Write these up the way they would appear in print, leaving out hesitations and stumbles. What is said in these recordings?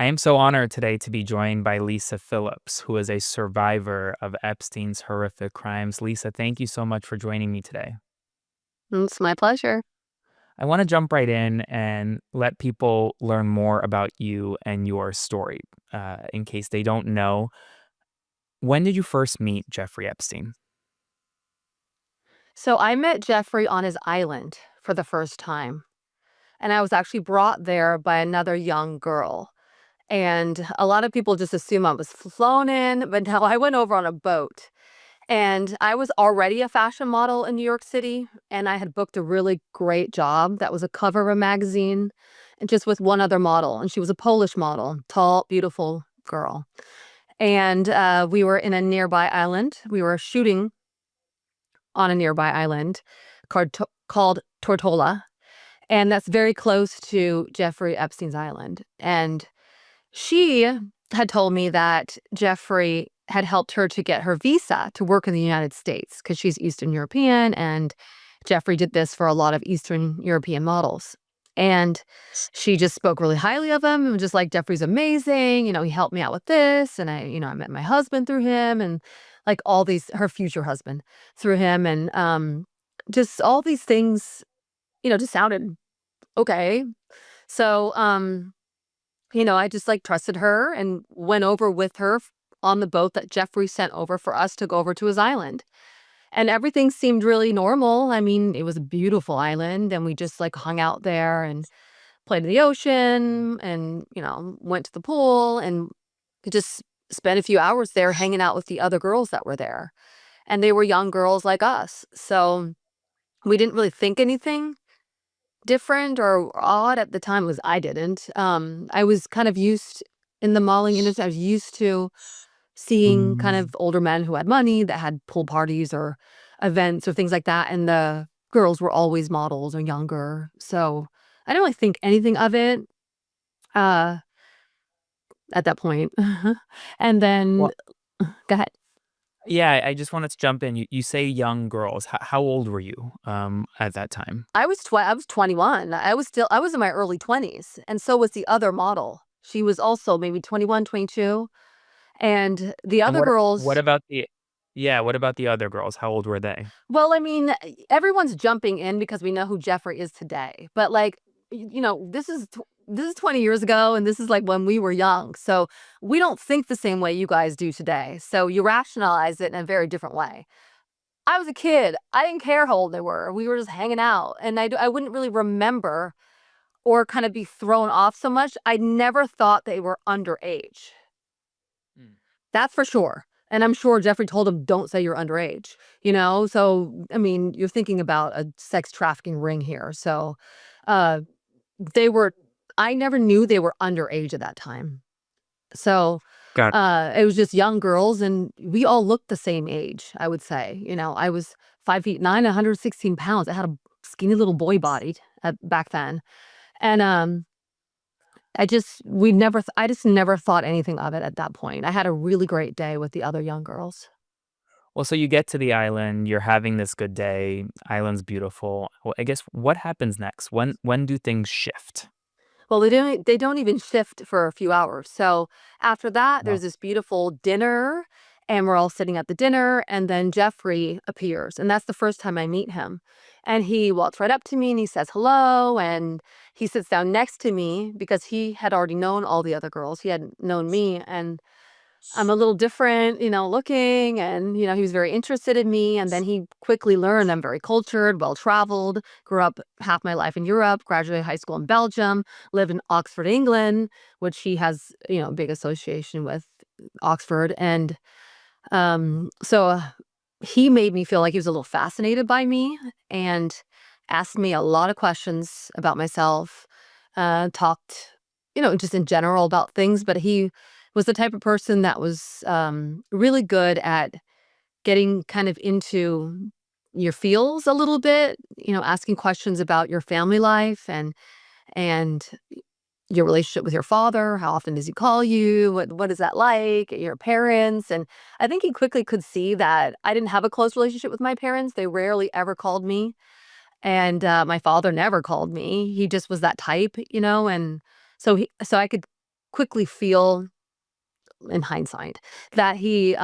I am so honored today to be joined by Lisa Phillips, who is a survivor of Epstein's horrific crimes. Lisa, thank you so much for joining me today. It's my pleasure. I want to jump right in and let people learn more about you and your story. In case they don't know, when did you first meet Jeffrey Epstein? So I met Jeffrey on his island for the first time, and I was actually brought there by another young girl. And a lot of people just assume I was flown in, but no, I went over on a boat. And I was already a fashion model in New York City, and I had booked a really great job that was a cover of a magazine, and just with one other model, and she was a Polish model, tall, beautiful girl. And we were in a nearby island. We were shooting on a nearby island called Tortola, and that's very close to Jeffrey Epstein's island. And she had told me that Jeffrey had helped her to get her visa to work in the United States because she's Eastern European, and Jeffrey did this for a lot of Eastern European models. And she just spoke really highly of him and was just like, Jeffrey's amazing. He helped me out with this. And I met my husband through him, and like all these, her future husband through him. And just all these things, just sounded okay. So, I just like trusted her and went over with her on the boat that Jeffrey sent over for us to go over to his island. And everything seemed really normal. I mean, it was a beautiful island, and we just like hung out there and played in the ocean and, went to the pool and just spent a few hours there hanging out with the other girls that were there. And they were young girls like us. So we didn't really think anything different or odd at the time. Was I didn't. I was kind of used in the modeling industry. I was used to seeing kind of older men who had money that had pool parties or events or things like that, and the girls were always models or younger. So I didn't really think anything of it uh, at that point. And then, Well, go ahead. yeah, I just wanted to jump in. You say young girls. How old were you at that time? I was 21. I was in my early 20s, and so was the other model. She was also maybe 21, 22. And the And other what girls, about what about the other girls? How old were they? well, I mean, everyone's jumping in because we know who Jeffrey is today. But like, this is 20 years ago, and this is like when we were young. So we don't think the same way you guys do today. So you rationalize it in a very different way. I was a kid. I didn't care how old they were. We were just hanging out, and I wouldn't really remember or kind of be thrown off so much. I never thought they were underage. Mm. That's for sure. And I'm sure Jeffrey told him, "Don't say you're underage," So, I mean, you're thinking about a sex trafficking ring here. So, uh, they were I never knew they were underage at that time. So, Got it was just young girls, and we all looked the same age, I would say. I was 5'9", 116 pounds. I had a skinny little boy body back then. And, I just never thought anything of it at that point. I had a really great day with the other young girls. Well, so you get to the island, you're having this good day, island's beautiful. Well, I guess what happens next? When do things shift? Well, they don't even shift for a few hours. So after that, Well, there's this beautiful dinner, and we're all sitting at the dinner, and then Jeffrey appears, and that's the first time I meet him. And he walks right up to me and he says hello, and he sits down next to me because he had already known all the other girls. He hadn't known me, and I'm a little different, looking, and, he was very interested in me. And then he quickly learned I'm very cultured, well traveled, grew up half my life in Europe, graduated high school in Belgium, lived in Oxford, England, which he has, a big association with Oxford. And so he made me feel like he was a little fascinated by me and asked me a lot of questions about myself, talked, just in general about things. But he was the type of person that was really good at getting kind of into your feels a little bit, asking questions about your family life and your relationship with your father. How often does he call you? What is that like? Your parents? And I think he quickly could see that I didn't have a close relationship with my parents. They rarely ever called me, and my father never called me. He just was that type. And so I could quickly feel, in hindsight, that he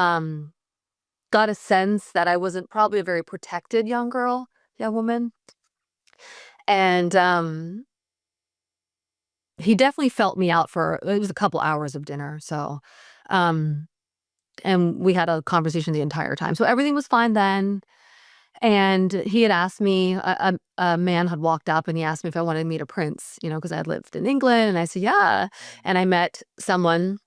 got a sense that I wasn't probably a very protected young woman. And he definitely felt me out for it was a couple hours of dinner. So, um, and we had a conversation the entire time. So everything was fine then. And he had asked me, a man had walked up and he asked me if I wanted to meet a prince, because I had lived in England. And I said, yeah. And I met someone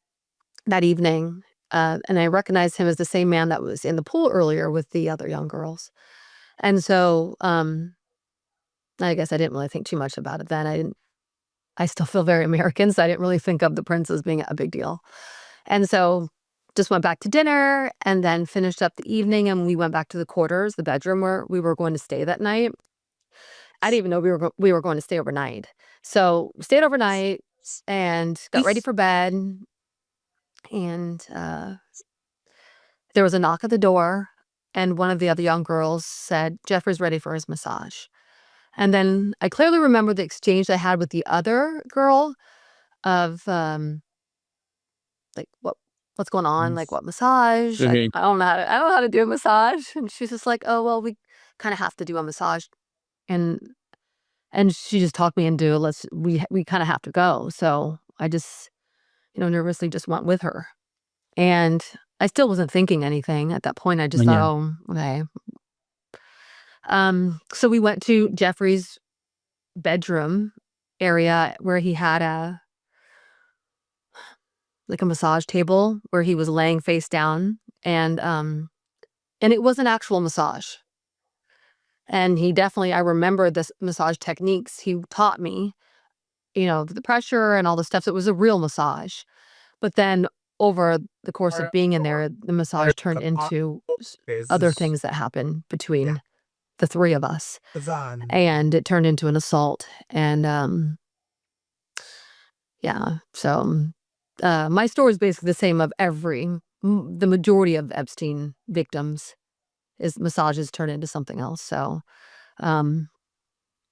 that evening. And I recognized him as the same man that was in the pool earlier with the other young girls. And so, I guess I didn't really think too much about it then. I still feel very American, so I didn't really think of the prince as being a big deal. And so just went back to dinner and then finished up the evening, and we went back to the quarters, the bedroom where we were going to stay that night. I didn't even know we were going to stay overnight. So we stayed overnight and got ready for bed, and there was a knock at the door, and one of the other young girls said, "Jeffrey's ready for his massage." And then I clearly remember the exchange I had with the other girl of, like, "What's going on? Like, what massage? I Mhm. I don't know how to I don't know how to do a massage." And she's just like, "Oh, well, we kinda have to do a massage." And she just talked me into, we kinda have to go. So I just, nervously just went with her. And I still wasn't thinking anything at that point. I just thought, Yeah. "Oh, okay." So we went to Jeffrey's bedroom area where he had a massage table where he was laying face down, and it was an actual massage. And he definitely I remember this massage techniques he taught me, the pressure and all the stuff. So it was a real massage. But then over the course of being in there, the massage turned into other things that happened between the three of us. And it turned into an assault. And yeah, so my story is basically the same of the majority of Epstein victims is massages turn into something else. So um,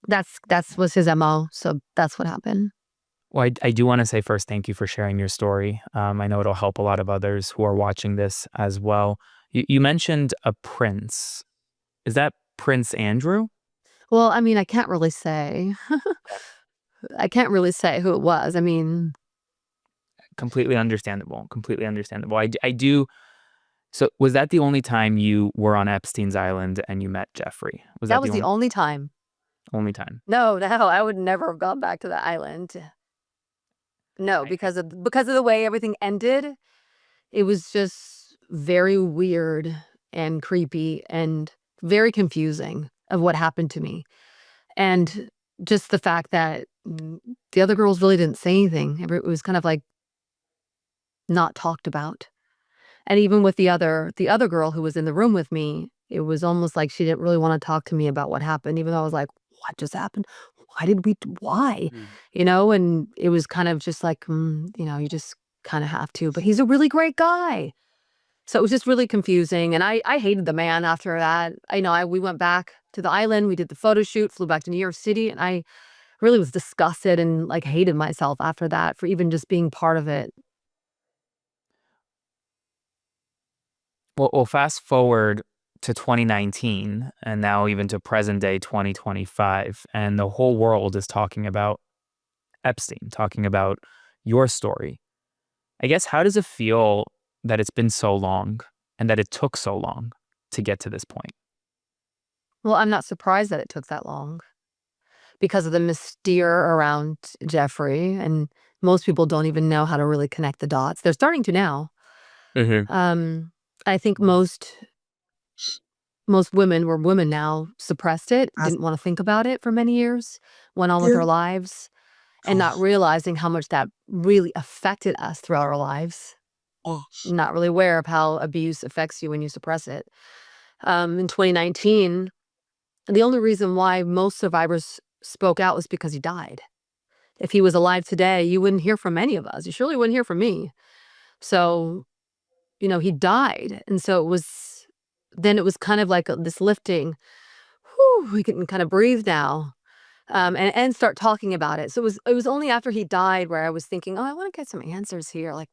that's was his MO. So that's what happened. Well, I do want to say first, thank you for sharing your story. I know it'll help a lot of others who are watching this as well. You mentioned a prince. Is that Prince Andrew? Well, I mean, I can't really say. I can't really say who it was. I mean, Completely understandable. Completely understandable. I do. So, was that the only time you were on Epstein's Island and you met Jeffrey? Was that that was the the only time. only time? No, no, I would never have gone back to the island. No, because of the way everything ended. It was just very weird and creepy and very confusing of what happened to me. And just the fact that the other girls really didn't say anything. It was kind of like not talked about. And even with the other girl who was in the room with me, it was almost like she didn't really want to talk to me about what happened, even though I was like, "What just happened? Why?" And it was kind of just like, you just kind of have to. But he's a really great guy. So it was just really confusing, and I hated the man after that. We went back to the island, we did the photo shoot, flew back to New York City, and I really was disgusted and, like, hated myself after that for even just being part of it. Well, fast forward to 2019 and now even to present day 2025, and the whole world is talking about Epstein, talking about your story. I guess, how does it feel that it's been so long and that it took so long to get to this point? Well, I'm not surprised that it took that long because of the mystere around Jeffrey, and most people don't even know how to really connect the dots. They're starting to now. Mhm. Um, I think most women were women now, suppressed it, didn't wanna think about it for many years, went on with their lives, and not realizing how much that really affected us throughout our lives. Not really aware of how abuse affects you when you suppress it. In 2019, the only reason why most survivors spoke out was because he died. If he was alive today, you wouldn't hear from any of us. You surely wouldn't hear from me. So, he died, and so it was kind of like this lifting. Whew, we can kind of breathe now. and start talking about it. So it was only after he died where I was thinking, oh, I want to get some answers here. Like,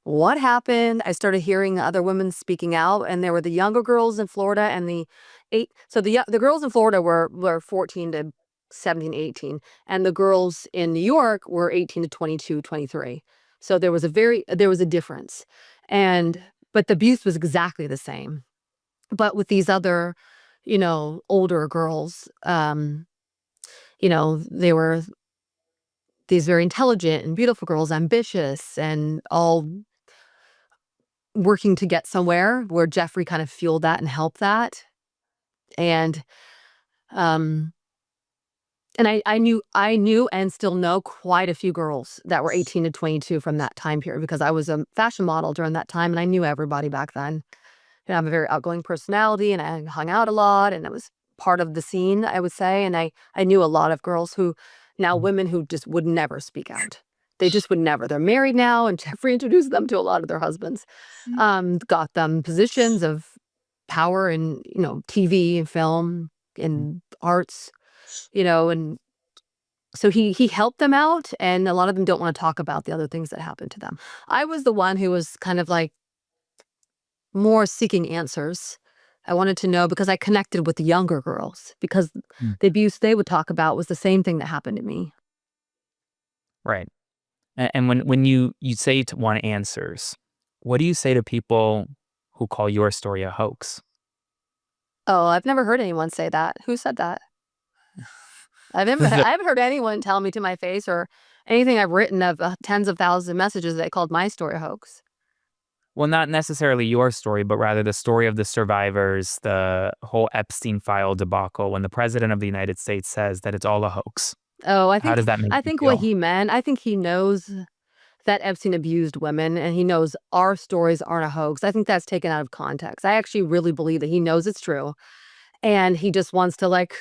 what happened? I started hearing other women speaking out, and there were the younger girls in Florida and the eight. So the girls in Florida were 14 to 17, 18, and the girls in New York were 18 to 22, 23. So there was a difference, and but the abuse was exactly the same. But with these other, older girls, they were these very intelligent and beautiful girls, ambitious and all working to get somewhere, where Jeffrey kind of fueled that and helped that. And um and I knew and still know quite a few girls that were 18 to 22 from that time period, because I was a fashion model during that time and I knew everybody back then. And I have a very outgoing personality and I hung out a lot and I was part of the scene, I would say. And I knew a lot of girls who, now women who just would never speak out. They just would never. They're married now, and Jeffrey introduced them to a lot of their husbands, got them positions of power in, TV and film and arts, and so he helped them out, and a lot of them don't want to talk about the other things that happened to them. I was the one who was kind of like more seeking answers. I wanted to know because I connected with the younger girls, because Mm. the abuse they would talk about was the same thing that happened to me. Right. And when you say to want answers, what do you say to people who call your story a hoax? Oh, I've never heard anyone say that. Who said that? The I haven't heard anyone tell me to my face, or anything I've written of tens of thousands of messages that called my story a hoax. Well, not necessarily your story, but rather the story of the survivors, the whole Epstein file debacle, when the president of the United States says that it's all a hoax. Oh, How does that make I you think what feel? he meant, I think he knows that Epstein abused women, and he knows our stories aren't a hoax. I think that's taken out of context. I actually really believe that he knows it's true, and he just wants to, like,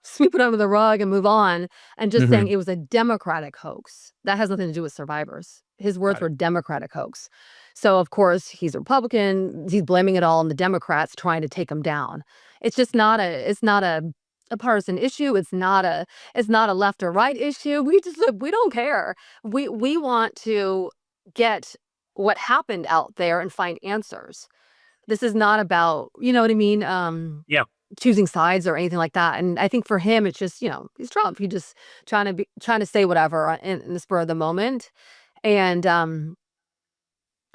sweep it under the rug and move on, and just saying Mhm. it was a Democratic hoax. That has nothing to do with survivors. His words Got it. were Democratic hoax. So, of course, he's a Republican. He's blaming it all on the Democrats trying to take him down. It's not a partisan issue. It's not a left or right issue. We don't care. We want to get what happened out there and find answers. This is not about, you know what I mean, Yeah. choosing sides or anything like that. And I think for him, it's just, he's Trump. He just trying to say whatever in the spur of the moment. And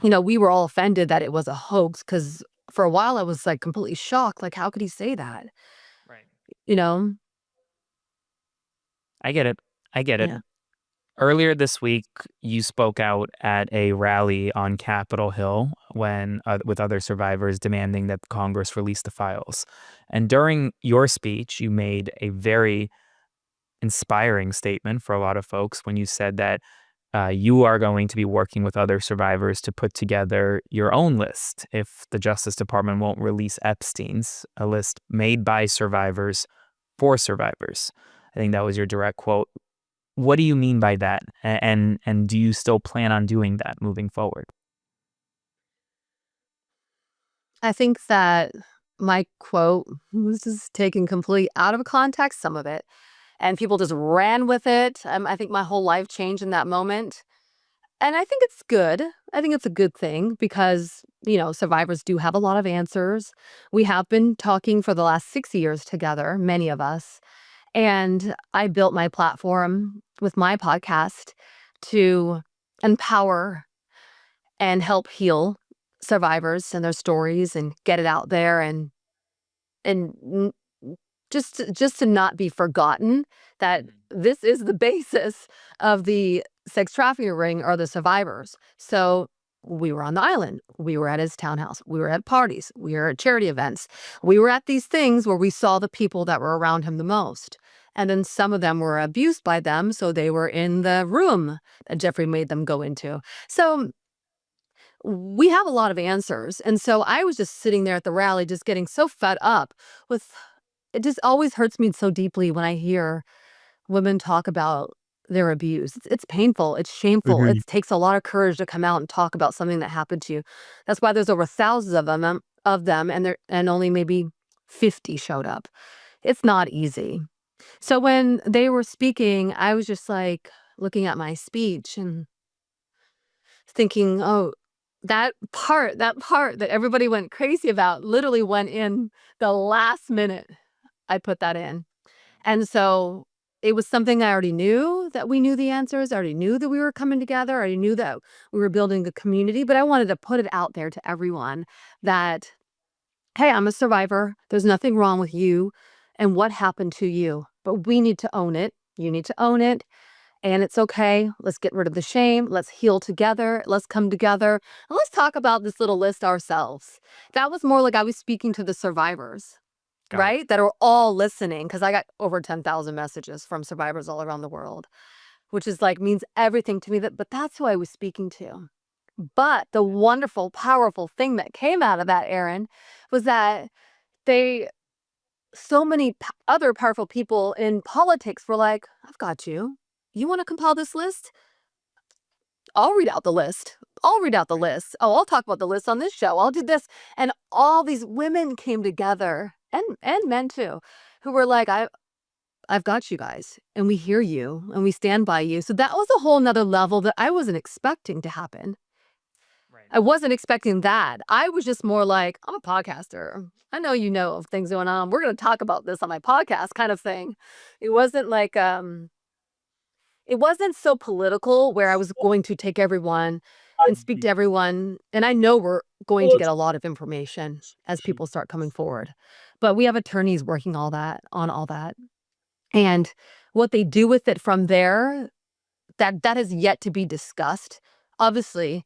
we were all offended that it was a hoax, because for a while I was like completely shocked. Like, how could he say that? Right. You know? I get it. I get it. Yeah. Earlier this week, you spoke out at a rally on Capitol Hill with other survivors demanding that Congress release the files. And during your speech, you made a very inspiring statement for a lot of folks when you said that you are going to be working with other survivors to put together your own list if the Justice Department won't release Epstein's, a list made by survivors for survivors. I think that was your direct quote. What do you mean by that? And do you still plan on doing that moving forward? I think that my quote was just taken complete out of context, some of it, and people just ran with it. I think my whole life changed in that moment. And I think it's good. I think it's a good thing because, survivors do have a lot of answers. We have been talking for the last 6 years together, many of us. And I built my platform with my podcast to empower and help heal survivors and their stories and get it out there, and just to not be forgotten, that this is the basis of the sex trafficking ring, are the survivors. So we were on the island. We were at his townhouse. We were at parties. We were at charity events. We were at these things where we saw the people that were around him the most. And then some of them were abused by them. So they were in the room that Jeffrey made them go into. So we have a lot of answers. And so I was just sitting there at the rally, just getting so fed up with it. Just always hurts me so deeply when I hear women talk about their abuse. It's painful. It's shameful. It Mhm. takes a lot of courage to come out and talk about something that happened to you. That's why there's over thousands of them, and only maybe 50 showed up. It's not easy. So when they were speaking, I was just like looking at my speech and thinking, oh, that part that everybody went crazy about literally went in the last minute I put that in. And so it was something I already knew that we knew the answers. I already knew that we were coming together. I already knew that we were building a community, but I wanted to put it out there to everyone that, hey, I'm a survivor. There's nothing wrong with you and what happened to you, but we need to own it. You need to own it. And it's okay. Let's get rid of the shame. Let's heal together. Let's come together. And let's talk about this little list ourselves. That was more like I was speaking to the survivors, Got it. right? That are all listening because I got over 10,000 messages from survivors all around the world, which is like means everything to me. But that's who I was speaking to. But the wonderful, powerful thing that came out of that, Aaron, was that they so many other powerful people in politics were like, I've got you. You want to compile this list? I'll read out the list. I'll read out the list. Oh, I'll talk about the list on this show. I'll do this. And all these women came together and men too, who were like, I've got you guys and we hear you and we stand by you. So that was a whole nother level that I wasn't expecting to happen. Right. I wasn't expecting that. I was just more like, I'm a podcaster. I know you know of things going on. We're going to talk about this on my podcast kind of thing. It wasn't like, it wasn't so political where I was going to take everyone and speak to everyone. And I know we're going to get a lot of information as people start coming forward. But we have attorneys working on all that. And what they do with it from there, that has yet to be discussed. Obviously,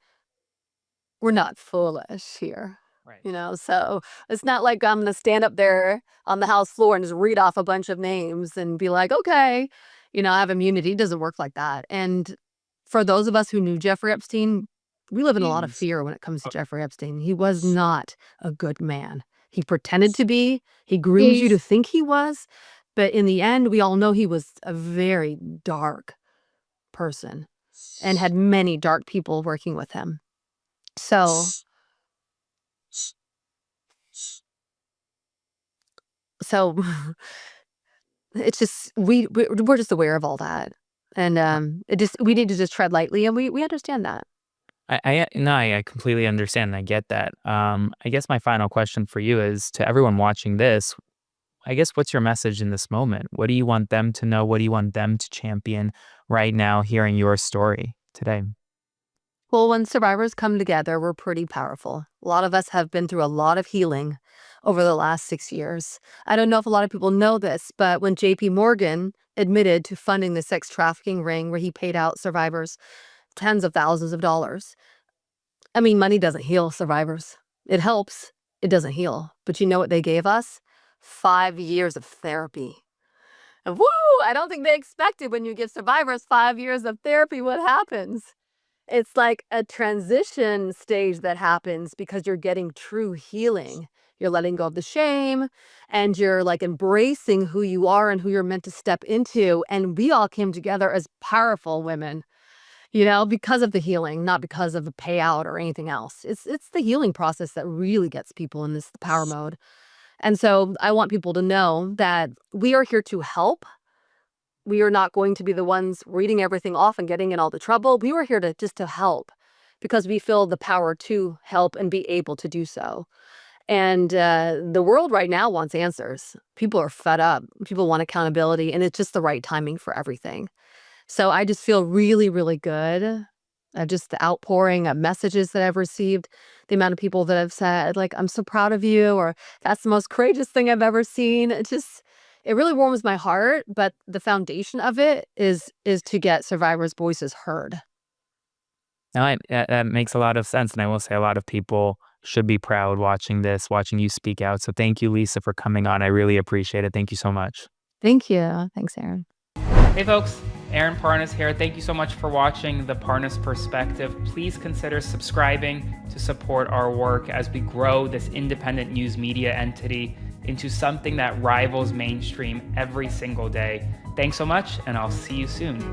we're not foolish here. Right. So it's not like I'm gonna stand up there on the House floor and just read off a bunch of names and be like, okay, I have immunity. It doesn't work like that. And for those of us who knew Jeffrey Epstein, we live in a lot of fear when it comes to Jeffrey Epstein. He was not a good man. He pretended to be, he groomed you to think he was, but in the end, we all know he was a very dark person and had many dark people working with him. So So it's just we're just aware of all that, and it just we need to just tread lightly, and we understand that. No, I completely understand and I get that. I guess my final question for you is to everyone watching this, I guess what's your message in this moment? What do you want them to know? What do you want them to champion right now hearing your story today? Well, when survivors come together, we're pretty powerful. A lot of us have been through a lot of healing over the last 6 years. I don't know if a lot of people know this, but when JP Morgan admitted to funding the sex trafficking ring where he paid out survivors tens of thousands of dollars, I mean, money doesn't heal survivors. It helps, it doesn't heal. But you know what they gave us? 5 years of therapy. And woo! I don't think they expected when you give survivors 5 years of therapy, what happens? It's like a transition stage that happens because you're getting true healing. You're letting go of the shame and you're like embracing who you are and who you're meant to step into. And we all came together as powerful women, because of the healing, not because of a payout or anything else. It's the healing process that really gets people in this power mode. And so I want people to know that we are here to help. We are not going to be the ones reading everything off and getting in all the trouble. We were here to help because we feel the power to help and be able to do so. And the world right now wants answers. People are fed up. People want accountability, and it's just the right timing for everything. So I just feel really, really good. Just the outpouring of messages that I've received, the amount of people that have said, like, I'm so proud of you, or that's the most courageous thing I've ever seen. It really warms my heart, but the foundation of it is to get survivors' voices heard. No, that makes a lot of sense. And I will say a lot of people should be proud watching this, watching you speak out. So thank you, Lisa, for coming on. I really appreciate it. Thank you so much. Thank you. Thanks, Aaron. Hey folks, Aaron Parnas here. Thank you so much for watching The Parnas Perspective. Please consider subscribing to support our work as we grow this independent news media entity into something that rivals mainstream every single day. Thanks so much, and I'll see you soon.